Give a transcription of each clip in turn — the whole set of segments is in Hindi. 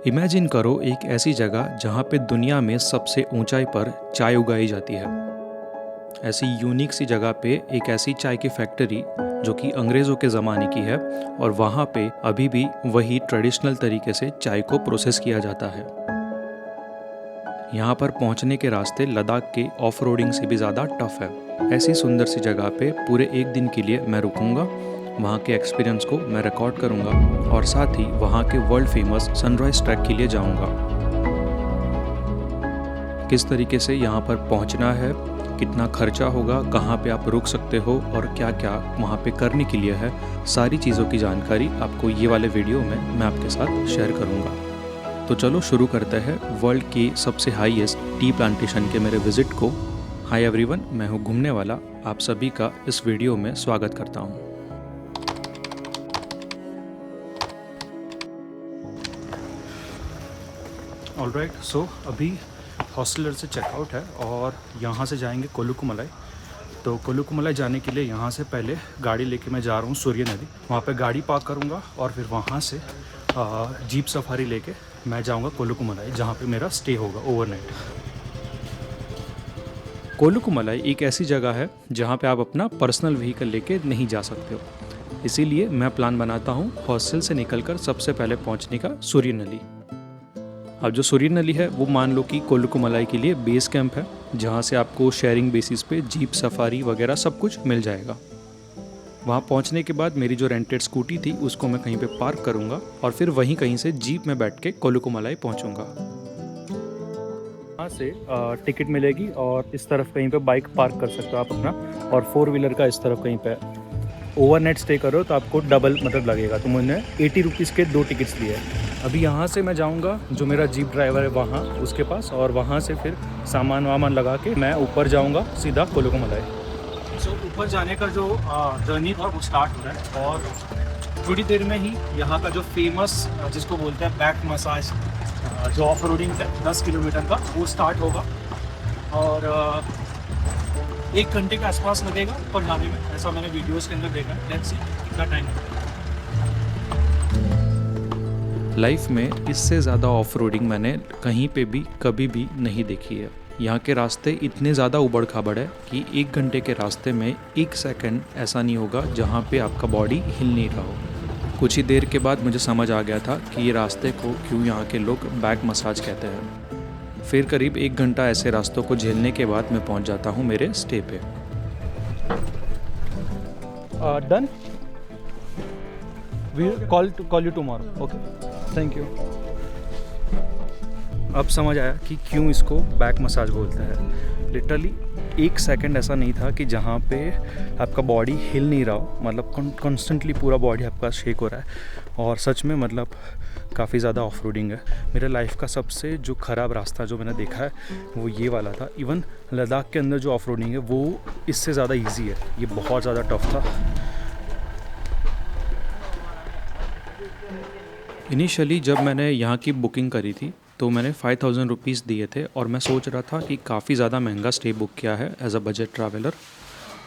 इमेजिन करो एक ऐसी जगह जहाँ पे दुनिया में सबसे ऊंचाई पर चाय उगाई जाती है। ऐसी यूनिक सी जगह पे एक ऐसी चाय की फैक्ट्री जो कि अंग्रेज़ों के ज़माने की है और वहाँ पे अभी भी वही ट्रेडिशनल तरीके से चाय को प्रोसेस किया जाता है। यहाँ पर पहुँचने के रास्ते लद्दाख के ऑफ रोडिंग से भी ज़्यादा टफ है। ऐसी सुंदर सी जगह पे पूरे एक दिन के लिए मैं रुकूंगा, वहाँ के एक्सपीरियंस को मैं रिकॉर्ड करूँगा और साथ ही वहाँ के वर्ल्ड फेमस सनराइज ट्रैक के लिए जाऊँगा। किस तरीके से यहाँ पर पहुँचना है, कितना खर्चा होगा, कहाँ पे आप रुक सकते हो और क्या क्या वहाँ पे करने के लिए है, सारी चीज़ों की जानकारी आपको ये वाले वीडियो में मैं आपके साथ शेयर करूँगा। तो चलो शुरू करते हैं वर्ल्ड की सबसे हाईएस्ट टी प्लांटेशन के मेरे विजिट को। हाय एवरीवन, मैं हूँ घूमने वाला, आप सभी का इस वीडियो में स्वागत करता हूँ। ऑलराइट, सो अभी हॉस्टलर से चेकआउट है और यहाँ से जाएंगे कोलुकुमलाई। तो कोलुकुमलाई जाने के लिए यहाँ से पहले गाड़ी लेके मैं जा रहा हूँ सूर्य नदी। वहाँ पे गाड़ी पार्क करूँगा और फिर वहाँ से जीप सफारी लेके मैं जाऊँगा कोलुकुमलाई, जहाँ पे मेरा स्टे होगा ओवरनाइट। कोलुकुमलाई एक ऐसी जगह है जहाँ पे आप अपना पर्सनल व्हीकल लेके नहीं जा सकते हो, इसीलिए मैं प्लान बनाता हूँ हॉस्टल से निकलकर सबसे पहले पहुँचने का सूर्य नली। अब जो सूर्य नली है वो मान लो कि कोलुकुमलाई के लिए बेस कैंप है, जहाँ से आपको शेयरिंग बेसिस पे जीप सफारी वगैरह सब कुछ मिल जाएगा। वहाँ पहुँचने के बाद मेरी जो रेंटेड स्कूटी थी उसको मैं कहीं पे पार्क करूँगा और फिर वहीं कहीं से जीप में बैठ के कोलुकुमलाई पहुँचूँगा। वहाँ से टिकट मिलेगी और इस तरफ कहीं पे बाइक पार्क कर सकते हो आप अपना, और 4 व्हीलर का इस तरफ कहीं पे। ओवरनाइट स्टे करो तो आपको डबल मतलब लगेगा। तो मैंने 80 रुपीज़ के 2 टिकट्स लिए। अभी यहाँ से मैं जाऊँगा जो मेरा जीप ड्राइवर है वहाँ उसके पास, और वहाँ से फिर सामान वामान लगा के मैं ऊपर जाऊँगा सीधा कोलुकुमलाई। सो ऊपर जाने का जो जर्नी था वो स्टार्ट हो रहा है और थोड़ी देर में ही यहाँ का जो फेमस जिसको बोलते हैं बैक मसाज जो ऑफ रोडिंग है 10 किलोमीटर का वो स्टार्ट होगा और 1 घंटे के आसपास लगेगा ऊपर जाने में, ऐसा मैंने वीडियोस के अंदर देखा है। लेट्स सी कितना टाइम लगेगा। लाइफ में इससे ज़्यादा ऑफ रोडिंग मैंने कहीं पे भी कभी भी नहीं देखी है। यहाँ के रास्ते इतने ज़्यादा उबड़ खाबड़ है कि 1 घंटे के रास्ते में 1 सेकंड ऐसा नहीं होगा जहाँ पे आपका बॉडी हिल नहीं रहा हो। कुछ ही देर के बाद मुझे समझ आ गया था कि ये रास्ते को क्यों यहाँ के लोग बैक मसाज कहते हैं। फिर करीब 1 घंटा ऐसे रास्तों को झेलने के बाद मैं पहुँच जाता हूँ मेरे स्टे पे। Done, we'll call you tomorrow. Okay, thank you. अब समझ आया कि क्यों इसको बैक मसाज बोलते हैं। लिटरली 1 सेकंड ऐसा नहीं था कि जहाँ पे आपका बॉडी हिल नहीं रहा हो, मतलब कॉन्स्टेंटली पूरा बॉडी आपका शेक हो रहा है। और सच में मतलब काफ़ी ज़्यादा ऑफ रोडिंग है। मेरे लाइफ का सबसे जो ख़राब रास्ता जो मैंने देखा है वो ये वाला था। इवन लद्दाख के अंदर जो ऑफ रोडिंग है वो इससे ज़्यादा ईजी है, ये बहुत ज़्यादा टफ था। इनिशियली जब मैंने यहाँ की बुकिंग करी थी तो मैंने 5000 रुपीज़ दिए थे और मैं सोच रहा था कि काफ़ी ज़्यादा महंगा स्टे बुक किया है एज अ बजट ट्रैवलर।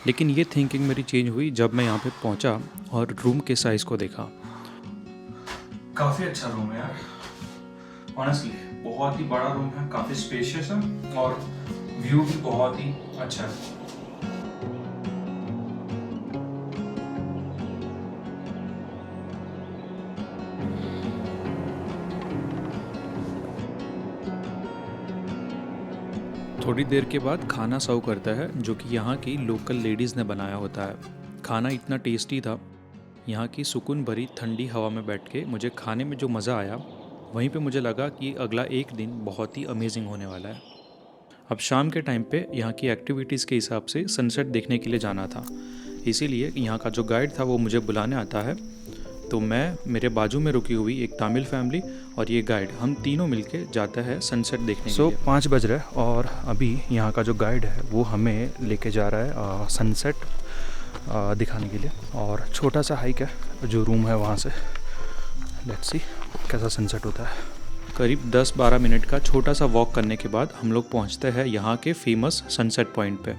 लेकिन ये थिंकिंग मेरी चेंज हुई जब मैं यहाँ पे पहुँचा और रूम के साइज़ को देखा। काफ़ी अच्छा रूम है यार, ऑनेस्टली बहुत ही बड़ा रूम है, काफ़ी स्पेशियस है और व्यू भी बहुत ही अच्छा है। थोड़ी देर के बाद खाना सर्व करता है जो कि यहाँ की लोकल लेडीज़ ने बनाया होता है। खाना इतना टेस्टी था, यहाँ की सुकून भरी ठंडी हवा में बैठ के मुझे खाने में जो मज़ा आया, वहीं पे मुझे लगा कि अगला एक दिन बहुत ही अमेजिंग होने वाला है। अब शाम के टाइम पे यहाँ की एक्टिविटीज़ के हिसाब से सनसेट देखने के लिए जाना था, इसीलिए यहाँ का जो गाइड था वो मुझे बुलाने आता है। तो मैं, मेरे बाजू में रुकी हुई एक तमिल फैमिली और ये गाइड, हम तीनों मिलके जाते हैं सनसेट देखने के लिए। 5 बज रहे हैं और अभी यहाँ का जो गाइड है वो हमें लेके जा रहा है सनसेट दिखाने के लिए। और छोटा सा हाइक है जो रूम है वहाँ से। लेट्स सी कैसा सनसेट होता है। करीब 10-12 मिनट का छोटा सा वॉक करने के बाद हम लोग पहुँचते हैं यहाँ के फेमस सनसेट पॉइंट पे।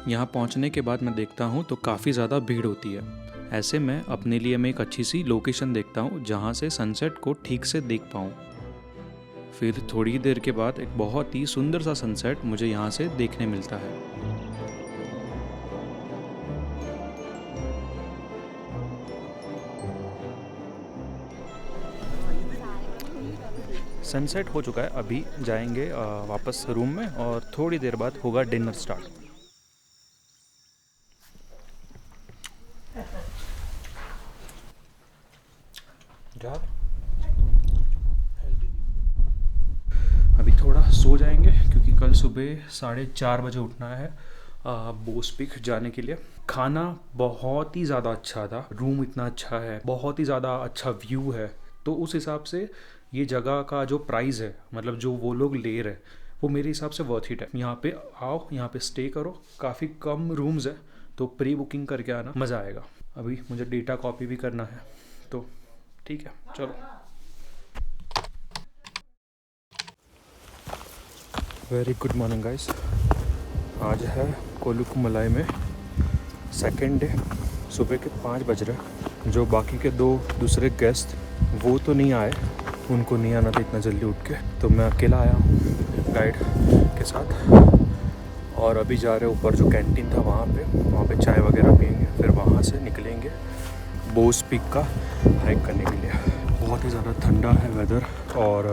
यहाँ पहुँचने के बाद मैं देखता हूँ तो काफ़ी ज़्यादा भीड़ होती है। ऐसे में अपने लिए मैं एक अच्छी सी लोकेशन देखता हूँ जहाँ से सनसेट को ठीक से देख पाऊँ। फिर थोड़ी देर के बाद एक बहुत ही सुंदर सा सनसेट मुझे यहाँ से देखने मिलता है। सनसेट हो चुका है, अभी जाएंगे वापस रूम में और थोड़ी देर बाद होगा डिनर स्टार्ट। अभी थोड़ा सो जाएंगे क्योंकि कल सुबह 4:30 बजे उठना है बोस पीक जाने के लिए। खाना बहुत ही ज़्यादा अच्छा था, रूम इतना अच्छा है, बहुत ही ज़्यादा अच्छा व्यू है, तो उस हिसाब से ये जगह का जो प्राइस है, मतलब जो वो लोग ले रहे वो मेरे हिसाब से वर्थ इट है। यहाँ पे आओ, यहाँ पे स्टे करो, काफ़ी कम रूम्स है, तो प्री बुकिंग करके आना, मज़ा आएगा। अभी मुझे डेटा कॉपी भी करना है, तो ठीक है, चलो। Very good morning guys. आज है कोलुकुमलाई में सेकेंड डे। सुबह के 5 बज रहे। जो बाकी के 2 दूसरे गेस्ट वो तो नहीं आए, उनको नहीं आना था इतना जल्दी उठ के, तो मैं अकेला आया हूँ गाइड के साथ। और अभी जा रहे ऊपर जो कैंटीन था वहाँ पे चाय वगैरह पियेंगे, फिर वहाँ से निकलेंगे बोस पीक का हाइक करने के लिए। बहुत ही ज़्यादा ठंडा है वेदर और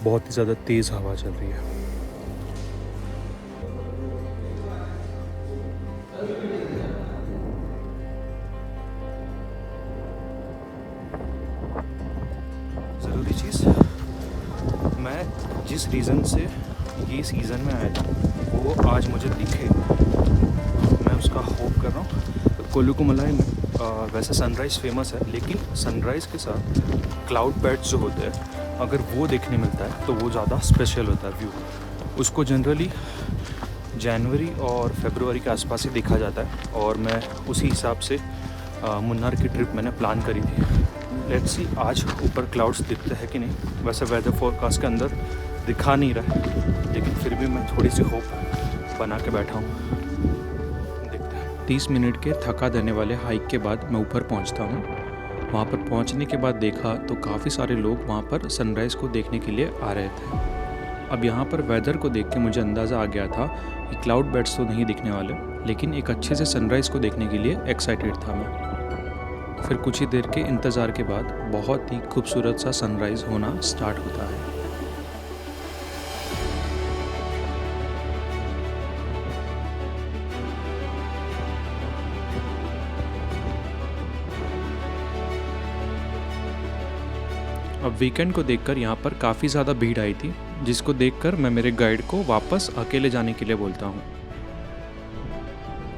बहुत ही ज़्यादा तेज़ हवा चल रही है। ज़रूरी चीज़, मैं जिस रीज़न से ये सीज़न में आया था वो आज मुझे दिखे, मैं उसका होप कर रहा हूँ। कोलुकुमलाई में वैसे सनराइज़ फेमस है, लेकिन सनराइज़ के साथ क्लाउड बेड्स जो होते हैं, अगर वो देखने मिलता है तो वो ज़्यादा स्पेशल होता है व्यू। उसको जनरली जनवरी और फरवरी के आसपास ही देखा जाता है, और मैं उसी हिसाब से मुन्नार की ट्रिप मैंने प्लान करी थी। लेट्स सी आज ऊपर क्लाउड्स दिखते हैं कि नहीं। वैसे वेदर फोरकास्ट के अंदर दिखा नहीं रहा है, लेकिन फिर भी मैं थोड़ी सी होप बना के बैठा हूँ, देखते हैं। 30 मिनट के थका देने वाले हाइक के बाद मैं ऊपर पहुँचता हूँ। वहाँ पर पहुँचने के बाद देखा तो काफ़ी सारे लोग वहाँ पर सनराइज़ को देखने के लिए आ रहे थे। अब यहाँ पर वेदर को देख के मुझे अंदाज़ा आ गया था कि क्लाउड बेड्स तो नहीं दिखने वाले, लेकिन एक अच्छे से सनराइज़ को देखने के लिए एक्साइटेड था मैं। फिर कुछ ही देर के इंतज़ार के बाद बहुत ही खूबसूरत सा सनराइज़ होना स्टार्ट होता है। अब वीकेंड को देखकर यहाँ पर काफ़ी ज़्यादा भीड़ आई थी, जिसको देखकर मैं मेरे गाइड को वापस अकेले जाने के लिए बोलता हूँ।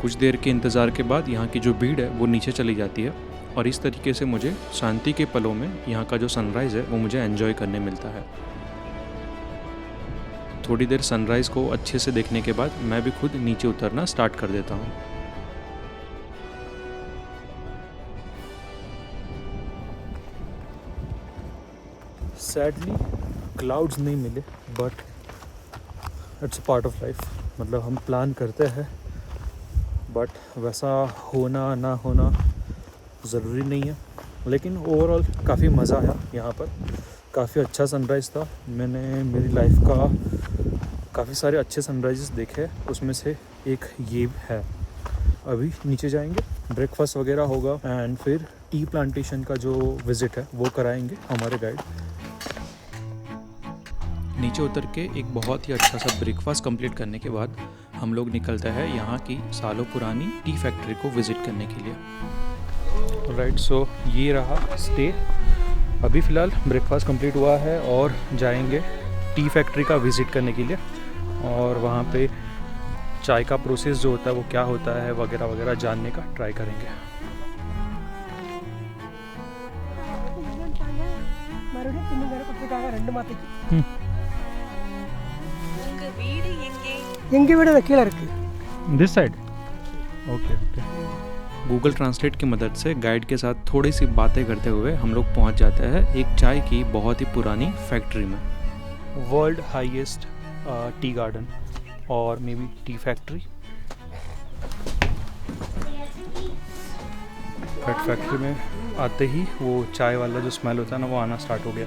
कुछ देर के इंतज़ार के बाद यहाँ की जो भीड़ है वो नीचे चली जाती है, और इस तरीके से मुझे शांति के पलों में यहाँ का जो सनराइज़ है वो मुझे एंजॉय करने मिलता है। थोड़ी देर सनराइज़ को अच्छे से देखने के बाद मैं भी खुद नीचे उतरना स्टार्ट कर देता हूँ। सैडली क्लाउड्स नहीं मिले, but it's a part of life. मतलब हम प्लान करते हैं, बट वैसा होना ना होना ज़रूरी नहीं है। लेकिन ओवरऑल काफ़ी मज़ा आया यहाँ पर, काफ़ी अच्छा सनराइज़ था। मैंने मेरी लाइफ का काफ़ी सारे अच्छे सनराइज़ देखे, उसमें से एक ये है। अभी नीचे जाएंगे, ब्रेकफास्ट वगैरह होगा, एंड फिर टी प्लांटेशन का जो विज़िट है वो कराएंगे हमारे गाइड। नीचे उतर के एक बहुत ही अच्छा सा ब्रेकफास्ट कंप्लीट करने के बाद हम लोग निकलते हैं यहाँ की सालों पुरानी टी फैक्ट्री को विज़िट करने के लिए। राइट, सो ये रहा स्टे। अभी फ़िलहाल ब्रेकफास्ट कंप्लीट हुआ है और जाएंगे टी फैक्ट्री का विज़िट करने के लिए, और वहाँ पे चाय का प्रोसेस जो होता है वो क्या होता है वगैरह वगैरह जानने का ट्राई करेंगे। This side, okay okay. Google translate की मदद से गाइड के साथ थोड़ी सी बातें करते हुए हम लोग पहुंच जाते हैं एक चाय की बहुत ही पुरानी फैक्ट्री में। वर्ल्ड हाईएस्ट टी गार्डन और may be tea factory. But factory में आते ही वो चाय वाला जो स्मेल होता है ना वो आना स्टार्ट हो गया।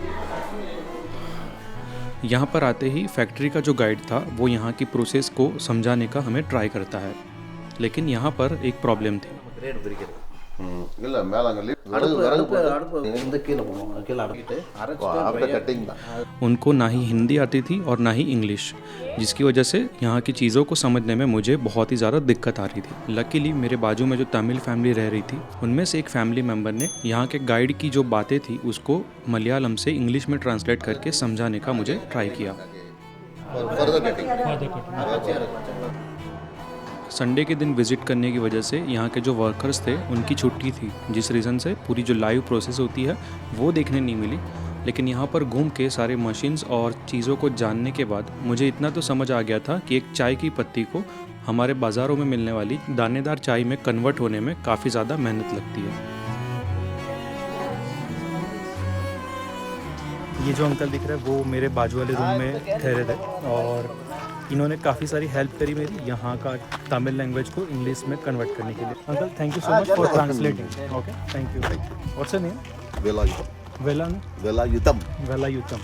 यहाँ पर आते ही फैक्ट्री का जो गाइड था वो यहाँ की प्रोसेस को समझाने का हमें ट्राई करता है, लेकिन यहाँ पर एक प्रॉब्लम थी। இல்ல மேல அங்க விறகு போட்டு இந்த கீழே போகணும், கீழே அடக்கிட்டு ஆஃப்டர் கட்டிங் தான்। उनको ना ही हिंदी आती थी और ना ही इंग्लिश, जिसकी वजह से यहाँ की चीज़ों को समझने में मुझे बहुत ही ज़्यादा दिक्कत आ रही थी। लकीली मेरे बाजू में जो तमिल फैमिली रह रही थी उनमें से एक फैमिली मेम्बर ने यहाँ के गाइड की जो बातें थी उसको मलयालम से इंग्लिश में ट्रांसलेट करके समझाने का मुझे ट्राई किया। संडे के दिन विज़िट करने की वजह से यहाँ के जो वर्कर्स थे उनकी छुट्टी थी, जिस रीज़न से पूरी जो लाइव प्रोसेस होती है वो देखने नहीं मिली। लेकिन यहाँ पर घूम के सारे मशीन्स और चीज़ों को जानने के बाद मुझे इतना तो समझ आ गया था कि एक चाय की पत्ती को हमारे बाज़ारों में मिलने वाली दानेदार चाय में कन्वर्ट होने में काफ़ी ज़्यादा मेहनत लगती है। ये जो अंकल दिख रहा है वो मेरे बाजू वाले रूम में ठहरे थे और इन्होंने काफ़ी सारी हेल्प करी मेरी यहाँ का तमिल लैंग्वेज को इंग्लिश में कन्वर्ट करने के लिए। Uncle thank you so much for translating. Okay thank you. What's your name? Velayutham. Velayutham.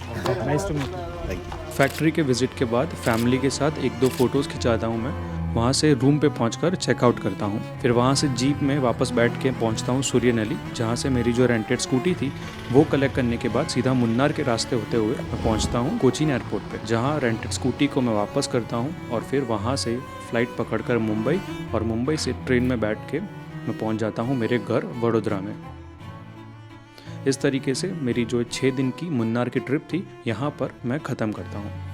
Nice to meet you. Thank you. Factory के विज़िट के बाद फैमिली के साथ एक दो फ़ोटोज़ खिंचाता हूँ मैं, वहाँ से रूम पे पहुँचकर चेकआउट करता हूँ। फिर वहाँ से जीप में वापस बैठ के पहुँचता हूँ सूर्यनली, जहाँ से मेरी जो रेंटेड स्कूटी थी वो कलेक्ट करने के बाद सीधा मुन्नार के रास्ते होते हुए मैं पहुँचता हूँ कोचीन एयरपोर्ट पे, जहाँ रेंटेड स्कूटी को मैं वापस करता हूँ और फिर वहाँ से फ़्लाइट पकड़कर मुंबई और मुंबई से ट्रेन में बैठ के मैं पहुँच जाता हूँ मेरे घर वडोदरा में। इस तरीके से मेरी जो 6 दिन की मुन्नार की ट्रिप थी यहाँ पर मैं ख़त्म करता हूँ।